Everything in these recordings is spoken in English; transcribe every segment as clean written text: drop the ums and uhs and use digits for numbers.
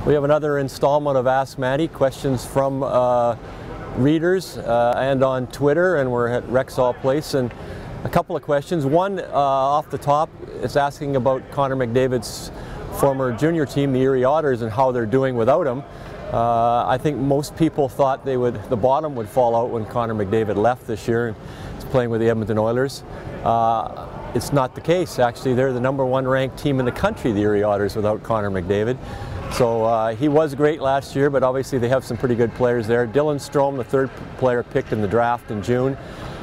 We have another installment of Ask Matty, questions from readers and on Twitter, and we're at Rexall Place. And a couple of questions. One off the top is asking about Connor McDavid's former junior team, the Erie Otters, and how they're doing without him. I think most people thought the bottom would fall out when Connor McDavid left this year and is playing with the Edmonton Oilers. It's not the case, actually. They're the #1 ranked team in the country, the Erie Otters, without Connor McDavid. So he was great last year, but obviously they have some pretty good players there. Strome, the third player picked in the draft in June,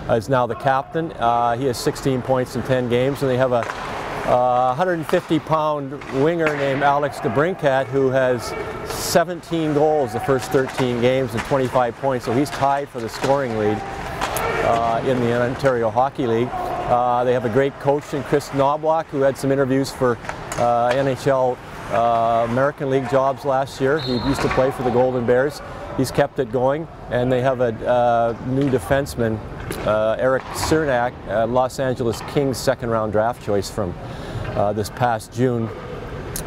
is now the captain. He has 16 points in 10 games, and they have a 150-pound winger named Alex DeBrincat who has 17 goals the first 13 games and 25 points, so he's tied for the scoring lead in the Ontario Hockey League. They have a great coach in Chris Knobloch, who had some interviews for NHL American League jobs last year. He used to play for the Golden Bears. He's kept it going, and they have a new defenseman, Eric Cernak, Los Angeles Kings second-round draft choice from this past June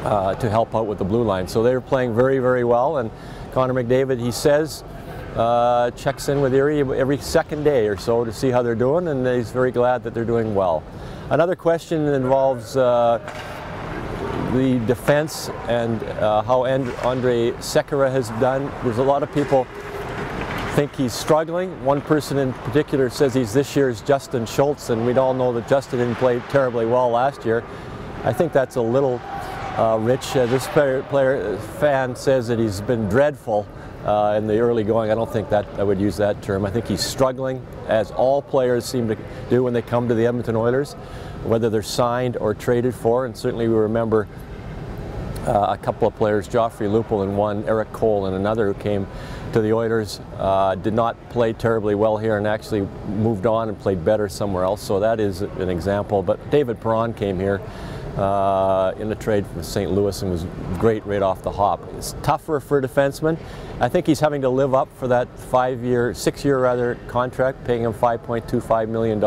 to help out with the blue line. So they're playing very, very well, and Connor McDavid, he says, checks in with Erie every second day or so to see how they're doing, and he's very glad that they're doing well. Another question involves the defense and how Andrej Sekera has done. There's a lot of people think he's struggling. One person in particular says he's this year's Justin Schultz, and we'd all know that Justin didn't play terribly well last year. I think that's a little rich. This fan says that he's been dreadful in the early going. I don't think that I would use that term. I think he's struggling, as all players seem to do when they come to the Edmonton Oilers, whether they're signed or traded for. And certainly we remember a couple of players, Joffrey Lupul in one, Eric Cole in another, who came to the Oilers, did not play terribly well here and actually moved on and played better somewhere else. So that is an example. But David Perron came here in a trade from St. Louis and was great right off the hop. It's tougher for a defenseman. I think he's having to live up for that six-year rather contract, paying him $5.25 million.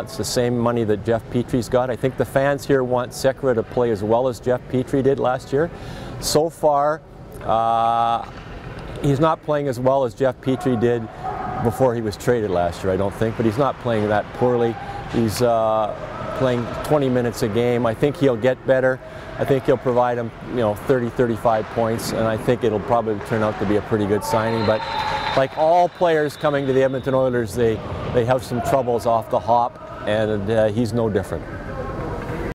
It's the same money that Jeff Petry's got. I think the fans here want Sekera to play as well as Jeff Petry did last year. So far, he's not playing as well as Jeff Petry did before he was traded last year, I don't think, but he's not playing that poorly. He's playing 20 minutes a game. I think he'll get better. I think he'll provide him, 30, 35 points, and I think it'll probably turn out to be a pretty good signing. But like all players coming to the Edmonton Oilers, they have some troubles off the hop, and he's no different.